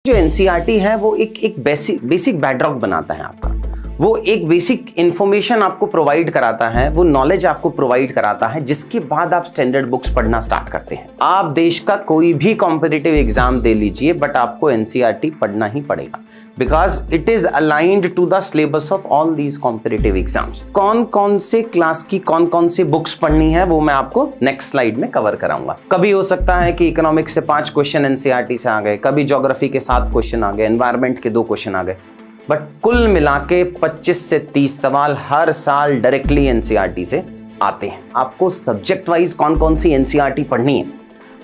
जो एनसीईआरटी है वो एक बेसिक बैकड्रॉप बनाता है आपका। वो एक बेसिक इंफॉर्मेशन आपको प्रोवाइड कराता है, वो नॉलेज आपको प्रोवाइड कराता है, जिसके बाद आप स्टैंडर्ड बुक्स पढ़ना स्टार्ट करते हैं। आप देश का कोई भी कॉम्पिटिटिव एग्जाम दे लीजिए, बट आपको एनसीईआरटी पढ़ना ही पड़ेगा, because it is aligned to the syllabus of all these competitive exams. कौन कौन से क्लास की कौन कौन सी बुक्स पढ़नी है वो मैं आपको नेक्स्ट स्लाइड में कवर कराऊंगा। कभी हो सकता है कि इकोनॉमिक्स से 5 क्वेश्चन एनसीईआरटी से आ गए, कभी ज्योग्राफी के 7 क्वेश्चन आ गए, एनवायरमेंट के 2 क्वेश्चन आ गए, बट कुल मिला के 25 से 30 सवाल हर साल डायरेक्टली एनसीईआरटी से आते हैं। आपको सब्जेक्ट वाइज कौन कौन सी एनसीईआरटी पढ़नी है,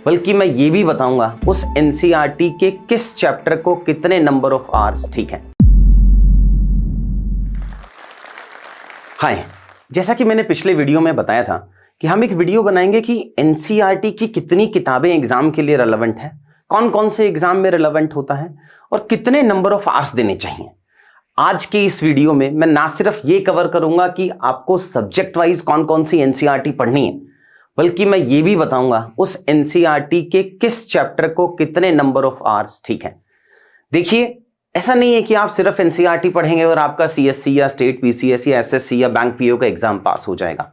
बल्कि मैं ये भी बताऊंगा उस एनसीईआरटी के किस चैप्टर को कितने नंबर ऑफ आवर्स ठीक है। हाय, जैसा कि मैंने पिछले वीडियो में बताया था कि हम एक वीडियो बनाएंगे कि एनसीईआरटी की कितनी किताबें एग्जाम के लिए रेलेवेंट है, कौन कौन से एग्जाम में रेलेवेंट होता है और कितने नंबर ऑफ आवर्स देने चाहिए। आज के इस वीडियो में मैं ना सिर्फ ये कवर करूंगा कि आपको सब्जेक्ट वाइज कौन कौन सी एनसीईआरटी पढ़नी है, बल्कि मैं ये भी बताऊंगा उस एनसीईआरटी के किस चैप्टर को कितने नंबर ऑफ आवर्स ठीक है। देखिए, ऐसा नहीं है कि आप सिर्फ एनसीईआरटी पढ़ेंगे और आपका सीएससी या स्टेट पीसीएस या एसएससी या बैंक पीओ का एग्जाम पास हो जाएगा।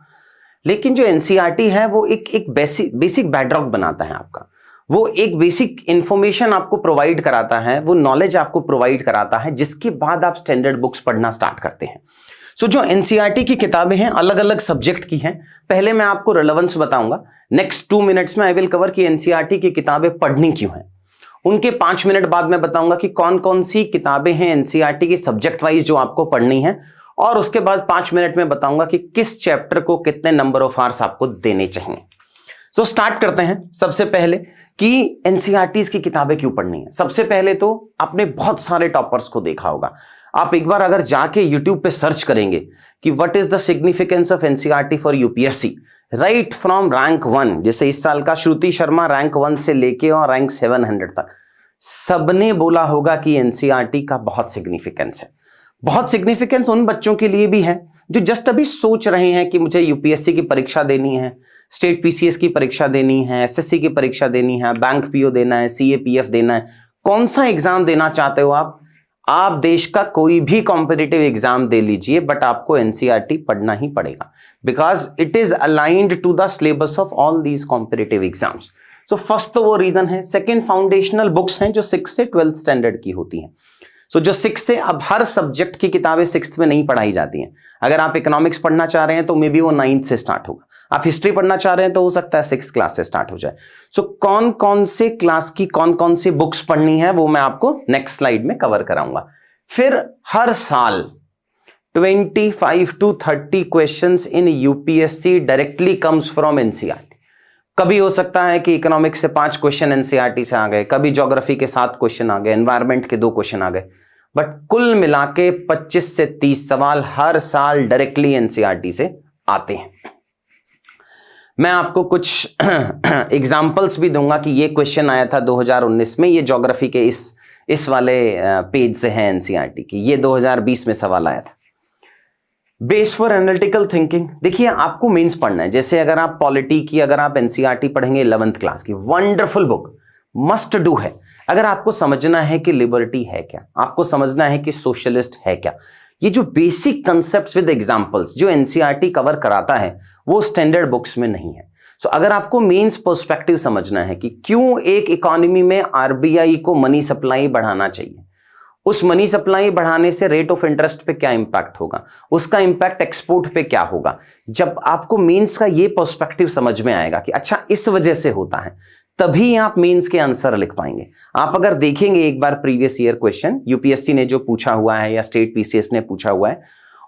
लेकिन जो एनसीईआरटी है वो एक बेसिक बैकड्रॉप बनाता है आपका। वो एक बेसिक इंफॉर्मेशन आपको प्रोवाइड कराता है, वो नॉलेज आपको प्रोवाइड कराता है, जिसके बाद आप स्टैंडर्ड बुक्स पढ़ना स्टार्ट करते हैं। सो जो एनसीईआरटी की किताबें हैं अलग अलग सब्जेक्ट की हैं। पहले मैं आपको रेलेवेंस बताऊंगा, नेक्स्ट 2 मिनट्स में आई विल कवर कि एनसीईआरटी की किताबें पढ़नी क्यों हैं। उनके 5 मिनट बाद मैं बताऊंगा कि कौन कौन सी किताबें हैं एनसीईआरटी की सब्जेक्ट वाइज जो आपको पढ़नी है, और उसके बाद 5 मिनट में बताऊंगा कि किस चैप्टर को कितने नंबर ऑफ आवर्स आपको देने चाहिए। सो स्टार्ट करते हैं सबसे पहले कि एनसीईआरटी की किताबें क्यों पढ़नी है। सबसे पहले तो आपने बहुत सारे टॉपर्स को देखा होगा। आप एक बार अगर जाके YouTube पे सर्च करेंगे कि what is the significance of NCERT for UPSC, right from rank 1, जैसे इस साल का श्रुति शर्मा रैंक 1 से लेके और रैंक 700 तक, सबने बोला होगा कि एनसीईआरटी का बहुत सिग्निफिकेंस है। बहुत सिग्निफिकेंस उन बच्चों के लिए भी है जो जस्ट अभी सोच रहे हैं कि मुझे यूपीएससी की परीक्षा देनी है, स्टेट पीसीएस की परीक्षा देनी है, एसएससी की परीक्षा देनी है, बैंक पीओ देना है, सीएपीएफ देना है। कौन सा एग्जाम देना चाहते हो आप देश का कोई भी कॉम्पिटिटिव एग्जाम दे लीजिए, बट आपको एनसीईआरटी पढ़ना ही पड़ेगा, because it is aligned to the syllabus of all these competitive exams. So first तो वो रीजन है। सेकेंड, फाउंडेशनल बुक्स हैं जो 6 से 12th स्टैंडर्ड की होती हैं। सो जो 6 से, अब हर सब्जेक्ट की किताबें 6th में नहीं पढ़ाई जाती हैं। अगर आप इकोनॉमिक्स पढ़ना चाह रहे हैं तो मे बी वो 9th से स्टार्ट होगा। आप हिस्ट्री पढ़ना चाह रहे हैं तो हो सकता है 6th क्लास से स्टार्ट हो जाए। सो कौन कौन से क्लास की कौन कौन सी बुक्स पढ़नी है वो मैं आपको नेक्स्ट स्लाइड में कवर कराऊंगा। फिर हर साल 25 to 30 questions in UPSC directly comes from NCERT. कभी हो सकता है कि इकोनॉमिक्स से 5 क्वेश्चन एनसीईआरटी से आ गए, कभी ज्योग्राफी के 7 क्वेश्चन आ गए, एनवायरमेंट के 2 क्वेश्चन आ गए, बट कुल मिला के 25 से 30 सवाल हर साल डायरेक्टली एनसीईआरटी से आते हैं। मैं आपको कुछ एग्जाम्पल्स भी दूंगा कि ये क्वेश्चन आया था 2019 में, ये ज्योग्राफी के इस वाले पेज से है एनसीईआरटी की, ये 2020 में सवाल आया था। बेस फॉर एनालिटिकल थिंकिंग, देखिए आपको मेंस पढ़ना है। जैसे अगर आप पॉलिटी की अगर आप एनसीईआरटी पढ़ेंगे 11th क्लास की, वंडरफुल बुक, मस्ट डू है। अगर आपको समझना है कि लिबर्टी है क्या, आपको समझना है कि सोशलिस्ट है क्या, ये जो बेसिक कंसेप्ट्स विद एग्जांपल्स जो एनसीईआरटी कवर कराता है वो स्टैंडर्ड बुक्स में नहीं है। सो अगर आपको मेंस पर्सपेक्टिव समझना है कि क्यों एक इकोनॉमी में आरबीआई को मनी सप्लाई बढ़ाना चाहिए, उस मनी सप्लाई बढ़ाने से रेट ऑफ इंटरेस्ट पे क्या इंपैक्ट होगा, उसका इंपैक्ट एक्सपोर्ट पे क्या होगा, जब आपको मेंस का ये पर्सपेक्टिव समझ में आएगा कि अच्छा इस वजह से होता है, तभी आप मेंस के आंसर लिख पाएंगे। आप अगर देखेंगे एक बार प्रीवियस ईयर क्वेश्चन यूपीएससी ने जो पूछा हुआ है या स्टेट पीसीएस ने पूछा हुआ है,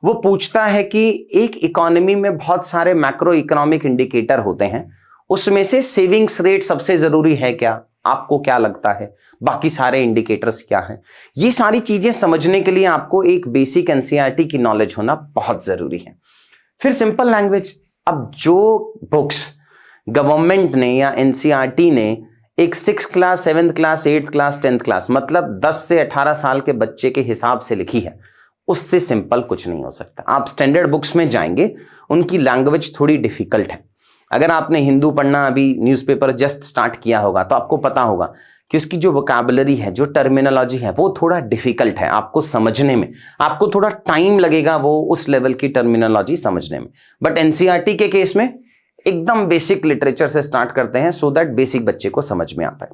वो पूछता है कि एक इकोनॉमी में बहुत सारे मैक्रो इकोनॉमिक इंडिकेटर होते हैं, उसमें से सेविंग्स रेट सबसे जरूरी है क्या, आपको क्या लगता है, बाकी सारे इंडिकेटर्स क्या हैं। ये सारी चीजें समझने के लिए आपको एक बेसिक एनसीईआरटी की नॉलेज होना बहुत जरूरी है। फिर सिंपल लैंग्वेज, अब जो बुक्स गवर्नमेंट ने या एनसीईआरटी ने एक 6th class 7th class 8th class 10th class मतलब 10 से 18 साल के बच्चे के हिसाब से लिखी है, उससे सिंपल कुछ नहीं हो सकता। आप स्टैंडर्ड बुक्स में जाएंगे, उनकी लैंग्वेज थोड़ी डिफिकल्ट है। अगर आपने हिंदू पढ़ना अभी न्यूज़पेपर जस्ट स्टार्ट किया होगा तो आपको पता होगा कि उसकी जो वोकैबुलरी है, जो टर्मिनोलॉजी है, वो थोड़ा डिफिकल्ट है आपको समझने में, आपको थोड़ा टाइम लगेगा वो उस लेवल की टर्मिनोलॉजी समझने में। बट एनसीईआरटी के केस में एकदम बेसिक लिटरेचर से स्टार्ट करते हैं सो दैट बेसिक बच्चे को समझ में आता है।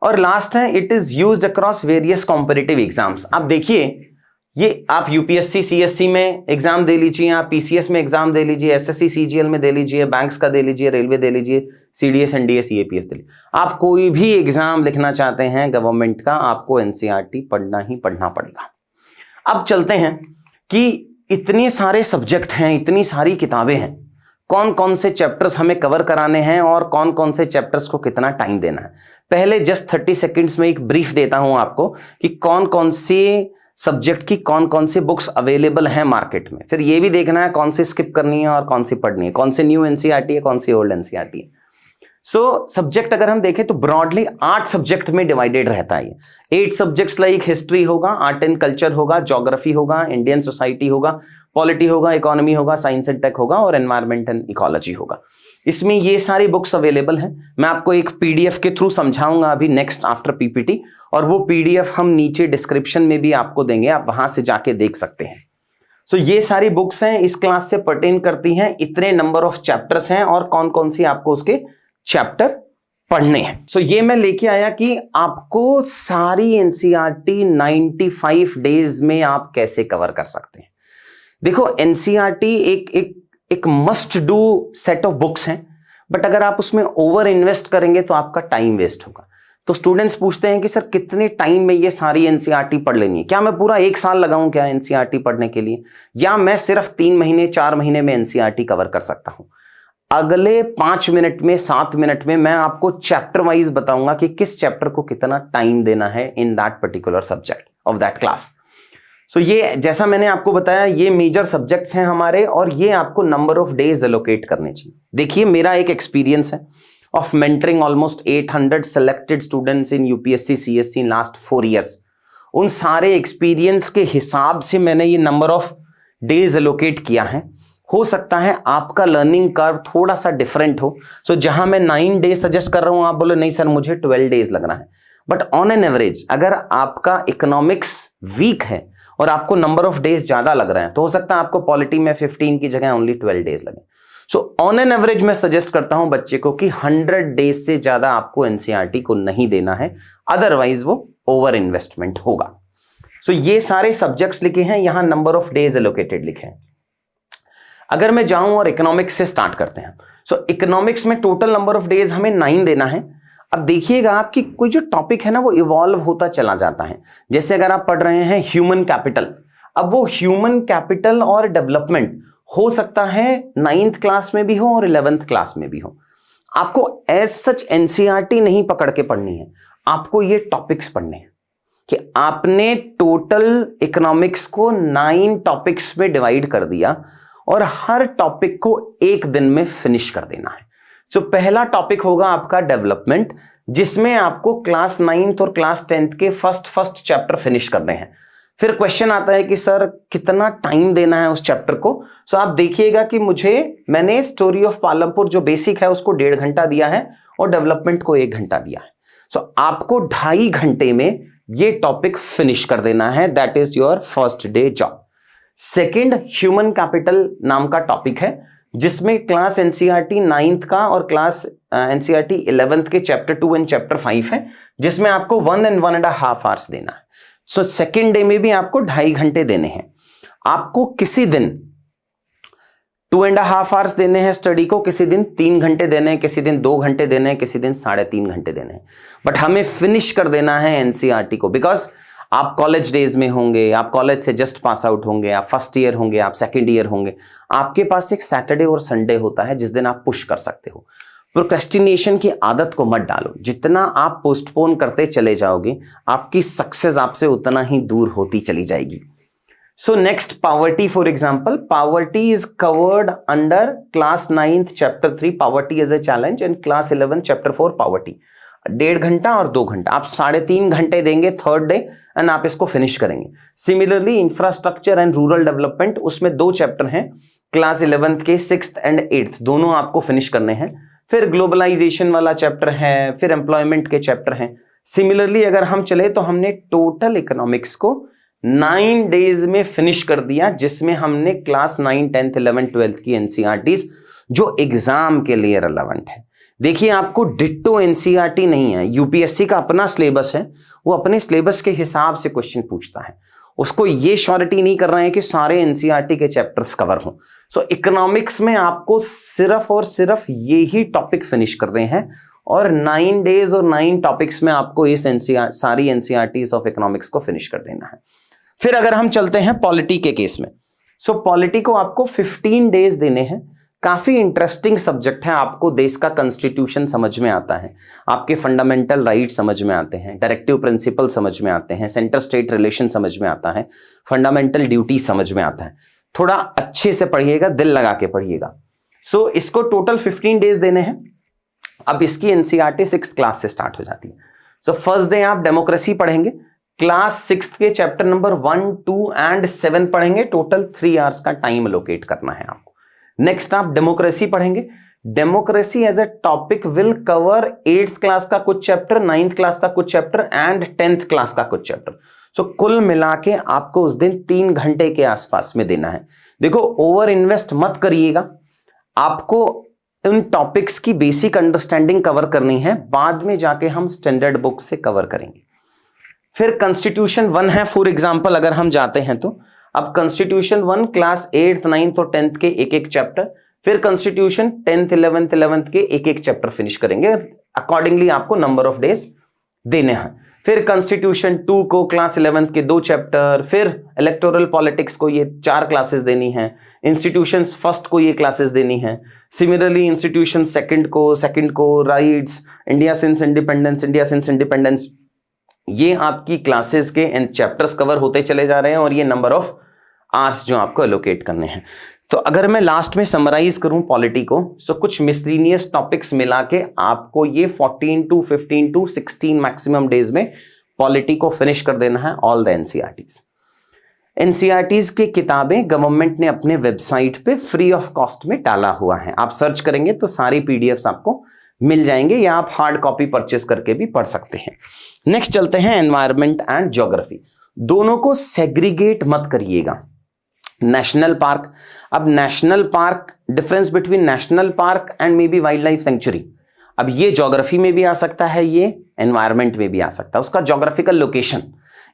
और लास्ट है, it is used across various competitive exams. आप देखिए, ये आप यूपीएससी सीएससी में एग्जाम दे लीजिए, आप पीसीएस में एग्जाम दे लीजिए, एसएससी सीजीएल में दे लीजिए, बैंक्स का दे लीजिए, रेलवे दे लीजिए, सीडीएस एनडीए सीएपीएफ दे लीजिए, आप कोई भी एग्जाम लिखना चाहते हैं गवर्नमेंट का, आपको एनसीईआरटी पढ़ना ही पढ़ना पड़ेगा। अब चलते हैं कि इतने सारे सब्जेक्ट हैं, इतनी सारी किताबें हैं, कौन कौन से चैप्टर्स हमें कवर कराने हैं और कौन कौन से चैप्टर्स को कितना टाइम देना है। पहले जस्ट 30 सेकेंड्स में एक ब्रीफ देता हूं आपको कि कौन कौन से सब्जेक्ट की कौन कौन सी बुक्स अवेलेबल हैं मार्केट में। फिर ये भी देखना है कौन सी स्किप करनी है और कौन सी पढ़नी है, कौन से न्यू एनसीईआरटी है, कौन सी ओल्ड एनसीईआरटी है। सो सब्जेक्ट अगर हम देखें तो ब्रॉडली 8 सब्जेक्ट में डिवाइडेड रहता है। 8 सब्जेक्ट्स लाइक हिस्ट्री होगा, आर्ट एंड कल्चर होगा, ज्योग्राफी होगा, इंडियन सोसाइटी होगा, पॉलिटी होगा, इकोनॉमी होगा, साइंस एंड टेक होगा और एनवायरमेंट एंड इकोलॉजी होगा। इसमें ये सारी बुक्स अवेलेबल हैं। मैं आपको एक पीडीएफ के थ्रू समझाऊंगा अभी नेक्स्ट आफ्टर पीपीटी, और वो पीडीएफ हम नीचे डिस्क्रिप्शन में भी आपको देंगे, आप वहां से जाके देख सकते हैं। सो ये सारी बुक्स हैं, इस क्लास से पर्टेन करती हैं, इतने नंबर ऑफ चैप्टर्स हैं और कौन कौन सी आपको उसके चैप्टर पढ़ने हैं। सो ये मैं लेके आया कि आपको सारी एनसीईआरटी 95 डेज में आप कैसे कवर कर सकते हैं। देखो, एनसीईआरटी एक must do set of books हैं, बट अगर आप उसमें ओवर इन्वेस्ट करेंगे तो आपका टाइम वेस्ट होगा। तो स्टूडेंट्स पूछते हैं कि सर कितने टाइम में ये सारी एनसीईआरटी पढ़ लेनी है, क्या मैं पूरा 1 साल लगाऊं क्या एनसीईआरटी पढ़ने के लिए, या मैं सिर्फ 3 महीने 4 महीने में एनसीईआरटी कवर कर सकता हूं। अगले 5 मिनट में 7 मिनट में मैं आपको चैप्टर वाइज बताऊंगा कि किस चैप्टर को कितना टाइम देना है in that particular subject of that class. So ये जैसा मैंने आपको बताया, ये मेजर सब्जेक्ट्स हैं हमारे और ये आपको नंबर ऑफ डेज एलोकेट करने चाहिए। देखिए, मेरा एक एक्सपीरियंस है of mentoring almost 800 selected students in UPSC CSC in last 4 years. उन सारे एक्सपीरियंस के हिसाब से मैंने ये नंबर ऑफ डेज एलोकेट किया है। हो सकता है आपका लर्निंग कर्व थोड़ा सा डिफरेंट हो। सो जहां मैं 9 डेज सजेस्ट कर रहा हूं, आप बोले नहीं सर मुझे 12 डेज लगना है, बट ऑन एन एवरेज अगर आपका इकोनॉमिक्स वीक है और आपको नंबर ऑफ डेज ज्यादा लग रहे हैं, तो हो सकता है आपको पॉलिटी में 15 की जगह ओनली 12 डेज लगे। सो ऑन एन एवरेज मैं सजेस्ट करता हूं बच्चे को कि 100 डेज से ज्यादा आपको एनसीईआरटी को नहीं देना है, अदरवाइज वो ओवर इन्वेस्टमेंट होगा। सो ये सारे सब्जेक्ट्स लिखे हैं, यहां नंबर ऑफ डेज एलोकेटेड लिखे हैं। अगर मैं जाऊं और इकोनॉमिक्स से स्टार्ट करते हैं, सो इकोनॉमिक्स में टोटल नंबर ऑफ डेज हमें 9 देना है। अब देखिएगा आपकी कोई जो टॉपिक है ना वो इवॉल्व होता चला जाता है। जैसे अगर आप पढ़ रहे हैं ह्यूमन कैपिटल, अब वो ह्यूमन कैपिटल और डेवलपमेंट हो सकता है 9th क्लास में भी हो और 11th क्लास में भी हो। आपको एज सच एनसीईआरटी नहीं पकड़ के पढ़नी है, आपको ये टॉपिक्स पढ़ने हैं कि आपने टोटल इकोनॉमिक्स को 9 टॉपिक्स में डिवाइड कर दिया और हर टॉपिक को 1 दिन में फिनिश कर देना है। तो पहला टॉपिक होगा आपका डेवलपमेंट, जिसमें आपको क्लास 9th और क्लास 10th के फर्स्ट चैप्टर फिनिश करने हैं। फिर क्वेश्चन आता है कि सर कितना टाइम देना है उस चैप्टर को। सो आप देखिएगा कि मैंने स्टोरी ऑफ पालमपुर जो बेसिक है उसको 1.5 घंटा दिया है और डेवलपमेंट को 1 घंटा दिया है। सो आपको 2.5 घंटे में ये टॉपिक फिनिश कर देना है। That is your first day job. Second, human capital नाम का टॉपिक है, जिसमें क्लास एनसीईआरटी 9th का और क्लास एनसीईआरटी 11th के चैप्टर 2 एंड चैप्टर 5 है, जिसमें आपको 1 and 1.5 आवर्स देना है। सो सेकेंड डे में भी आपको 2.5 घंटे देने हैं। आपको किसी दिन 2.5 आवर्स देने हैं स्टडी को, किसी दिन 3 घंटे देने हैं, किसी दिन 2 घंटे देने हैं, किसी दिन 3.5 घंटे देने हैं, बट हमें फिनिश कर देना है एनसीईआरटी को। बिकॉज आप कॉलेज डेज में होंगे, आप कॉलेज से जस्ट पास आउट होंगे, आप फर्स्ट ईयर होंगे, आप सेकंड ईयर होंगे, आपके पास एक सैटरडे और संडे होता है जिस दिन आप पुश कर सकते हो। प्रोक्रेस्टिनेशन की आदत को मत डालो। जितना आप पोस्टपोन करते चले जाओगे, आपकी सक्सेस आपसे उतना ही दूर होती चली जाएगी। So next, poverty for example. Poverty is covered under class 9th chapter 3 poverty as a challenge and class 11 chapter 4 poverty. 1.5 घंटा और 2 घंटा, आप 3.5 घंटे देंगे थर्ड डे एंड आप इसको फिनिश करेंगे। Similarly infrastructure and rural development, उसमें 2 चैप्टर हैं, क्लास 11th के 6th एंड 8th दोनों आपको फिनिश करने हैं। फिर ग्लोबलाइजेशन वाला चैप्टर है, फिर एम्प्लॉयमेंट के चैप्टर हैं। सिमिलरली अगर हम चले तो हमने टोटल इकोनॉमिक्स को 9 डेज में फिनिश कर दिया, जिसमें हमने क्लास 9, 10th, 11th, 12th की एनसीईआरटीज जो एग्जाम के लिए रेलेवेंट है। देखिए आपको डिट्टो एनसीईआरटी नहीं है, यूपीएससी का अपना सिलेबस है, वो अपने सिलेबस के हिसाब से क्वेश्चन पूछता है। उसको ये श्योरिटी नहीं कर रहे हैं कि सारे एनसीईआरटी के चैप्टर्स कवर हों। सो इकोनॉमिक्स में आपको सिर्फ और सिर्फ ये ही टॉपिक फिनिश कर रहे हैं और 9 डेज और 9 टॉपिक्स में आपको इस सारी एनसीईआरटीज ऑफ इकोनॉमिक्स को फिनिश कर देना है। फिर अगर हम चलते हैं पॉलिटी के केस में, सो पॉलिटी को आपको 15 डेज देने हैं। काफी इंटरेस्टिंग सब्जेक्ट है, आपको देश का कॉन्स्टिट्यूशन समझ में आता है, आपके फंडामेंटल राइट समझ में आते हैं, डायरेक्टिव प्रिंसिपल समझ में आते हैं, सेंटर स्टेट रिलेशन समझ में आता है, फंडामेंटल ड्यूटी समझ में आता है। थोड़ा अच्छे से पढ़िएगा, दिल लगा के पढ़िएगा। सो इसको टोटल 15 डेज देने हैं। अब इसकी एनसीईआरटी 6th क्लास से स्टार्ट हो जाती है। सो फर्स्ट डे आप डेमोक्रेसी पढ़ेंगे, क्लास 6th के चैप्टर नंबर 1, 2 एंड 7 पढ़ेंगे। टोटल 3 आवर्स का टाइम एलोकेट करना है आपको। नेक्स्ट आप डेमोक्रेसी पढ़ेंगे। Democracy as a topic will cover 8th class का कुछ चैप्टर, 9th क्लास का कुछ चैप्टर एंड 10th क्लास का कुछ चैप्टर। सो कुल मिला के आपको उस दिन 3 घंटे के आसपास में देना है। देखो ओवर इन्वेस्ट मत करिएगा, आपको उन टॉपिक्स की बेसिक अंडरस्टैंडिंग कवर करनी है, बाद में जाके हम स्टैंडर्ड बुक से कवर करेंगे। फिर कॉन्स्टिट्यूशन 1 है, फॉर एग्जांपल अगर हम जाते हैं तो अब कॉन्स्टिट्यूशन 1 क्लास 8th, 9th और 10th के एक एक चैप्टर, फिर कॉन्स्टिट्यूशन 10th, 11th के एक एक चैप्टर फिनिश करेंगे। अकॉर्डिंगली आपको नंबर ऑफ डेज देने हैं। फिर कॉन्स्टिट्यूशन 2 को क्लास 11th के 2 चैप्टर, फिर इलेक्टोरल पॉलिटिक्स को ये 4 क्लासेस देनी है, इंस्टीट्यूशंस फर्स्ट को ये क्लासेस देनी है, सिमिलरली इंस्टीट्यूशन सेकंड को राइट्स, इंडिया सिंस इंडिपेंडेंस, ये आपकी क्लासेस के एंड चैप्टर्स कवर होते चले जा रहे हैं और ये नंबर ऑफ आवर्स जो आपको एलोकेट करने हैं। तो अगर मैं लास्ट में समराइज करूं पॉलिटी को, सो कुछ मिसलिनियस टॉपिक्स मिला के आपको ये 14 to 15 to 16 मैक्सिमम डेज में पॉलिटी को फिनिश कर देना है, ऑल द एनसीईआरटीज। एनसीईआरटीज की किताबें गवर्नमेंट ने अपने वेबसाइट पे फ्री ऑफ कॉस्ट में डाला हुआ है, आप सर्च करेंगे तो सारी पीडीएफ्स आपको मिल जाएंगे, या आप हार्ड कॉपी परचेस करके भी पढ़ सकते हैं। नेक्स्ट चलते हैं एनवायरमेंट एंड ज्योग्राफी। दोनों को सेग्रीगेट मत करिएगा। नेशनल पार्क, अब national park, difference between national park and may be wild life sanctuary, अब ये ज्योग्राफी में भी आ सकता है, ये एनवायरमेंट में भी आ सकता है। उसका ज्योग्राफिकल लोकेशन,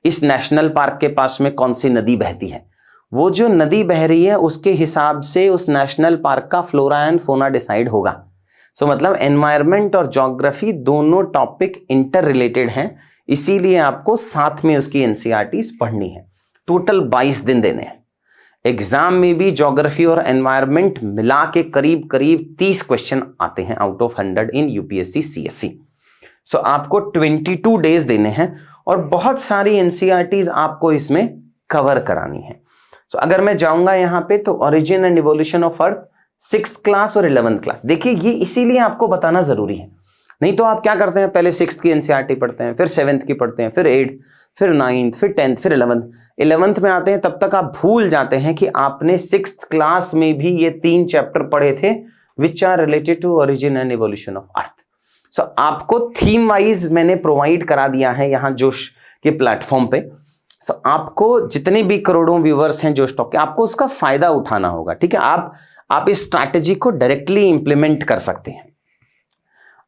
इस नेशनल पार्क के पास में कौन सी नदी बहती है, वो जो नदी बह रही है उसके हिसाब से उस नेशनल पार्क का फ्लोरा एंड फोना डिसाइड होगा। सो मतलब एनवायरमेंट और ज्योग्राफी दोनों टॉपिक इंटर रिलेटेड हैं, इसीलिए आपको साथ में उसकी एनसीईआरटीज पढ़नी है। टोटल 22 दिन देने हैं। एग्जाम में भी ज्योग्राफी और एनवायरमेंट मिला के करीब करीब 30 क्वेश्चन आते हैं out of 100 in UPSC CSC. So आपको 22 डेज देने हैं और बहुत सारी एनसीईआरटीज आपको इसमें कवर करानी है। सो अगर मैं जाऊंगा यहाँ पे तो origin and evolution of earth 6th class और 11th क्लास, देखिए ये इसीलिए आपको बताना जरूरी है। नहीं तो आप क्या करते हैं, पहले 6th की एनसीईआरटी पढ़ते हैं, फिर 7th की पढ़ते हैं, फिर 8th, फिर 9th, फिर 10th, फिर 11th में आते हैं, तब तक आप भूल जाते हैं कि आपने 6th क्लास में भी ये 3 चैप्टर पढ़े थे which are related to origin and evolution of earth. So आपको थीम वाइज मैंने प्रोवाइड करा दिया है यहाँ जोश के प्लेटफॉर्म पे। सो आपको जितने भी करोड़ों व्यूवर्स हैं जोश टॉक के, आपको उसका फायदा उठाना होगा, ठीक है। आप इस स्ट्रैटेजी को डायरेक्टली इंप्लीमेंट कर सकते हैं।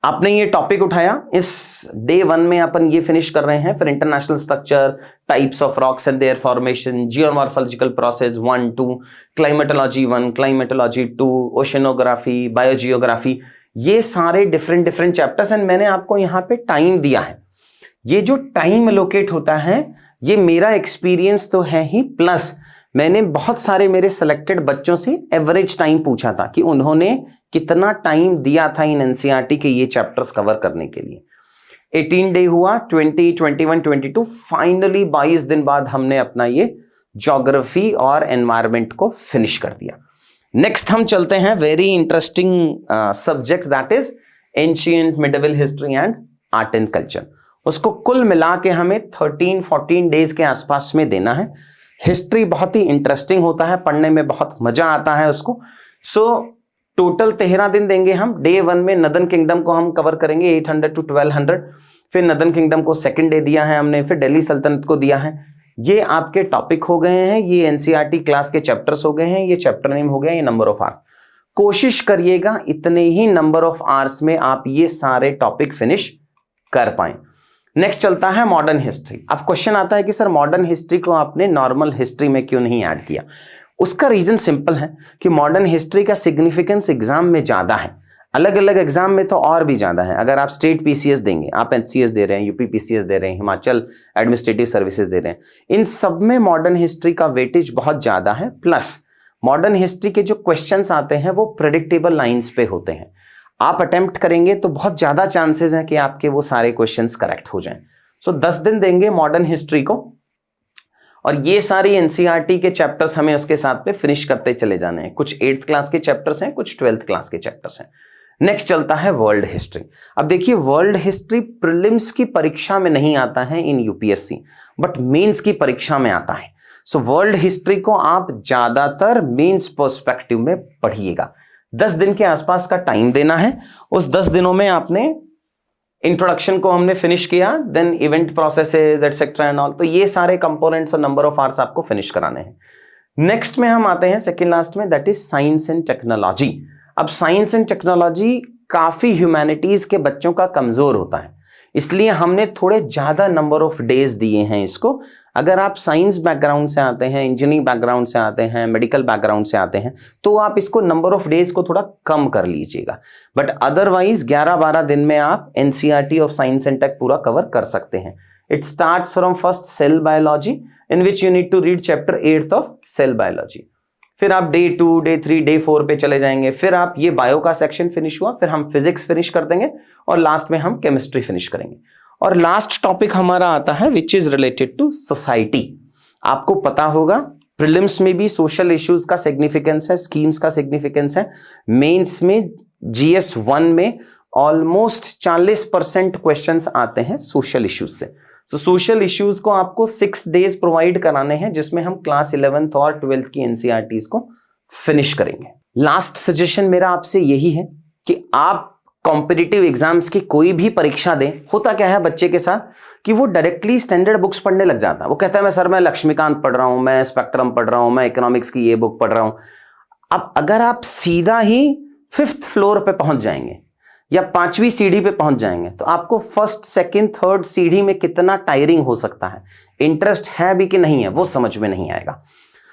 आपने ये टॉपिक उठाया, इस डे 1 में अपन ये फिनिश कर रहे हैं। फिर international structure, types of rocks and there formation, geomorphological process 1, 2, climatology 1, climatology 2, oceanography, biogeography, ये सारे डिफरेंट चैप्टर्स एंड मैंने आपको यहाँ पे टाइम दिया है। ये जो टाइम एलोकेट होता है ये मेरा एक्सपीरियंस तो है ही, प्लस मैंने बहुत सारे मेरे सिलेक्टेड बच्चों से एवरेज टाइम पूछा था कि उन्होंने कितना टाइम दिया था इन एनसीईआरटी के ये चैप्टर्स कवर करने के लिए। 18 डे हुआ, 20, 21, 22, फाइनली 22 दिन बाद हमने अपना ये ज्योग्राफी और एनवायरमेंट को फिनिश कर दिया। नेक्स्ट हम चलते हैं very interesting subject that is ancient medieval history and art and culture. उसको कुल मिला के हमें 13-14 डेज के आसपास में देना है। हिस्ट्री बहुत ही इंटरेस्टिंग होता है, पढ़ने में बहुत मजा आता है उसको। सो टोटल 13 दिन देंगे हम। डे 1 में नदन किंगडम को हम कवर करेंगे 800 to 1200, फिर नदन किंगडम को सेकंड डे दिया है हमने, फिर दिल्ली सल्तनत को दिया है। ये आपके टॉपिक हो गए हैं, ये एनसीईआरटी क्लास के चैप्टर्स हो गए हैं, ये चैप्टर नेम हो गया, ये नंबर ऑफ आवर्स। कोशिश करिएगा इतने ही नंबर ऑफ आवर्स में आप ये सारे टॉपिक फिनिश कर पाएं। नेक्स्ट चलता है मॉडर्न हिस्ट्री। अब क्वेश्चन आता है कि सर मॉडर्न हिस्ट्री को आपने नॉर्मल हिस्ट्री में क्यों नहीं ऐड किया? उसका रीजन सिंपल है कि मॉडर्न हिस्ट्री का सिग्निफिकेंस एग्जाम में ज्यादा है, अलग अलग एग्जाम में तो और भी ज्यादा है। अगर आप स्टेट पीसीएस देंगे, आप एचसीएस दे रहे हैं, यूपी पीसीएस दे रहे हैं, हिमाचल एडमिनिस्ट्रेटिव सर्विसेज दे रहे हैं, इन सब में मॉडर्न हिस्ट्री का वेटेज बहुत ज्यादा है। प्लस मॉडर्न हिस्ट्री के जो क्वेश्चंस आते हैं वो प्रेडिक्टेबल लाइंस पे होते हैं। आप अटेम्प्ट करेंगे तो बहुत ज्यादा चांसेस हैं कि आपके वो सारे क्वेश्चंस करेक्ट हो जाएं। सो 10 दिन देंगे मॉडर्न हिस्ट्री को, और ये सारी एनसीईआरटी के चैप्टर्स हमें उसके साथ पे फिनिश करते चले जाने हैं। कुछ 8th क्लास के चैप्टर्स हैं, कुछ 12th क्लास के चैप्टर्स हैं। नेक्स्ट चलता है वर्ल्ड हिस्ट्री। अब देखिए वर्ल्ड हिस्ट्री प्रीलिम्स की परीक्षा में नहीं आता है इन यूपीएससी, बट मेंस की परीक्षा में आता है। सो वर्ल्ड हिस्ट्री को आप ज्यादातर मेंस पर्सपेक्टिव में पढ़िएगा। 10 दिन के आसपास का टाइम देना है। उस 10 दिनों में आपने इंट्रोडक्शन को हमने फिनिश किया, then event processes etcetera and all, तो ये सारे कंपोनेंट्स और नंबर ऑफ आवर्स आपको फिनिश कराने हैं। नेक्स्ट में हम आते हैं सेकेंड लास्ट में, that is science and technology. अब साइंस एंड टेक्नोलॉजी काफी ह्यूमैनिटीज के बच्चों का कमजोर होता है, इसलिए हमने थोड़े ज्यादा नंबर ऑफ डेज दिए हैं इसको। अगर आप साइंस बैकग्राउंड से आते हैं, इंजीनियरिंग बैकग्राउंड से आते हैं, मेडिकल बैकग्राउंड से आते हैं, तो आप इसको नंबर ऑफ डेज को थोड़ा कम कर लीजिएगा। बट अदरवाइज 11-12 दिन में आप NCERT of science and tech पूरा कवर कर सकते हैं। It starts from first cell biology, in which you need to read chapter 8th of cell biology. फिर आप डे 2, डे 3, डे 4 पे चले जाएंगे। फिर आप ये बायो का सेक्शन फिनिश हुआ, फिर हम फिजिक्स फिनिश कर देंगे, और लास्ट में हम केमिस्ट्री फिनिश करेंगे। और लास्ट टॉपिक हमारा आता है which is related to society. आपको पता होगा प्रीलिम्स में भी सोशल इश्यूज का सिग्निफिकेंस है, स्कीम्स का सिग्निफिकेंस है। मेंस में जीएस 1 में ऑलमोस्ट 40% क्वेश्चंस आते हैं सोशल इश्यूज से। तो सोशल इश्यूज को आपको 6 डेज प्रोवाइड कराने हैं, जिसमें हम क्लास 11th और 12th की एनसीईआरटीज को फिनिश करेंगे। लास्ट सजेशन मेरा आपसे यही है कि आप कॉम्पिटिटिव एग्जाम्स की कोई भी परीक्षा दें। होता क्या है बच्चे के साथ कि वो डायरेक्टली स्टैंडर्ड बुक्स पढ़ने लग जाता है। वो कहता है मैं सर मैं लक्ष्मीकांत पढ़ रहा हूं, मैं स्पेक्ट्रम पढ़ रहा हूं, मैं इकोनॉमिक्स की ये बुक पढ़ रहा हूं। अब अगर आप सीधा ही 5th फ्लोर पे पहुंच जाएंगे या 5वीं सीढ़ी पे पहुंच जाएंगे, तो आपको 1st, 2nd, 3rd सीढ़ी में कितना टायरिंग हो सकता है, इंटरेस्ट है भी कि नहीं है, वो समझ में नहीं आएगा।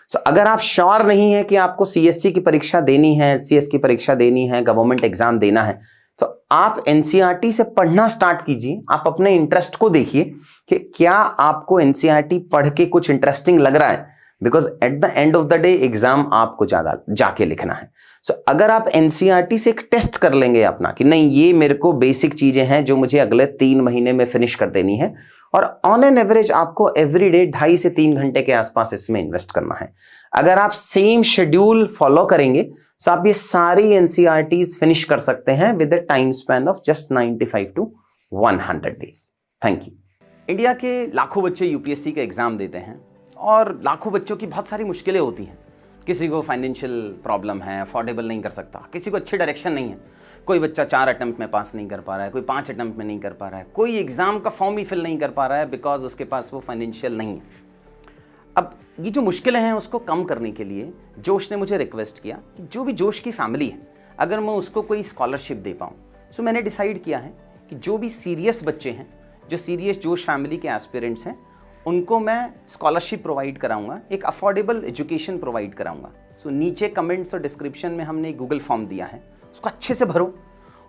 सो अगर आप श्योर नहीं है कि आपको सीएससी की परीक्षा देनी है, एचसीएस की परीक्षा देनी है, गवर्नमेंट एग्जाम देना है, तो आप एनसीईआरटी से पढ़ना स्टार्ट कीजिए। आप अपने इंटरेस्ट को देखिए कि क्या आपको एनसीईआरटी पढ़ के कुछ इंटरेस्टिंग लग रहा है, because at the end of the day exam आपको ज्यादा जाके लिखना है। सो अगर आप एनसीईआरटी से एक टेस्ट कर लेंगे अपना कि नहीं ये मेरे को बेसिक चीजें हैं जो मुझे अगले 3 महीने में फिनिश कर देनी है, और ऑन एन एवरेज आपको एवरी डे 2.5 से 3 घंटे के आसपास इसमें इन्वेस्ट करना है। अगर आप सेम शेड्यूल फॉलो करेंगे तो आप ये सारी एनसीईआरटीज फिनिश कर सकते हैं with a time span of just 95 to 100 days. Thank you. India के लाखों बच्चे यूपीएससी का एग्जाम देते हैं, और लाखों बच्चों की बहुत सारी मुश्किलें होती हैं। किसी को फाइनेंशियल प्रॉब्लम है, अफोर्डेबल नहीं कर सकता, किसी को अच्छी डायरेक्शन नहीं है, कोई बच्चा 4 अटेम्प्ट में पास नहीं कर पा रहा है, कोई 5 अटेम्प्ट में नहीं कर पा रहा है, कोई एग्जाम का फॉर्म ही फिल नहीं कर पा रहा है बिकॉज उसके पास वो फाइनेंशियल नहीं है। अब ये जो मुश्किलें हैं उसको कम करने के लिए जोश ने मुझे रिक्वेस्ट किया कि जो भी जोश की फैमिली है अगर मैं उसको कोई स्कॉलरशिप दे पाऊँ। सो मैंने डिसाइड किया है कि जो भी सीरियस बच्चे हैं, जो सीरियस जोश फैमिली के एस्पिरेंट्स हैं, उनको मैं स्कॉलरशिप प्रोवाइड कराऊंगा, एक अफोर्डेबल एजुकेशन प्रोवाइड कराऊंगा। सो नीचे कमेंट्स और डिस्क्रिप्शन में हमने गूगल फॉर्म दिया है, उसको अच्छे से भरो।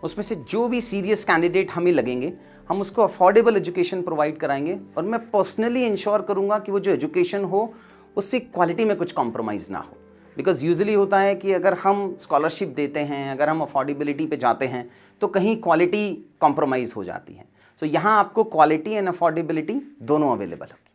उसमें से जो भी सीरियस कैंडिडेट हमें लगेंगे हम उसको अफोर्डेबल एजुकेशन प्रोवाइड कराएंगे, और मैं पर्सनली इंश्योर करूंगा कि वो जो एजुकेशन हो उससे क्वालिटी में कुछ कॉम्प्रोमाइज़ ना हो। बिकॉज यूजुअली होता है कि अगर हम स्कॉलरशिप देते हैं, अगर हम अफोर्डेबिलिटी पे जाते हैं, तो कहीं क्वालिटी कॉम्प्रोमाइज़ हो जाती है। सो यहाँ आपको क्वालिटी एंड अफोर्डेबिलिटी दोनों अवेलेबल है।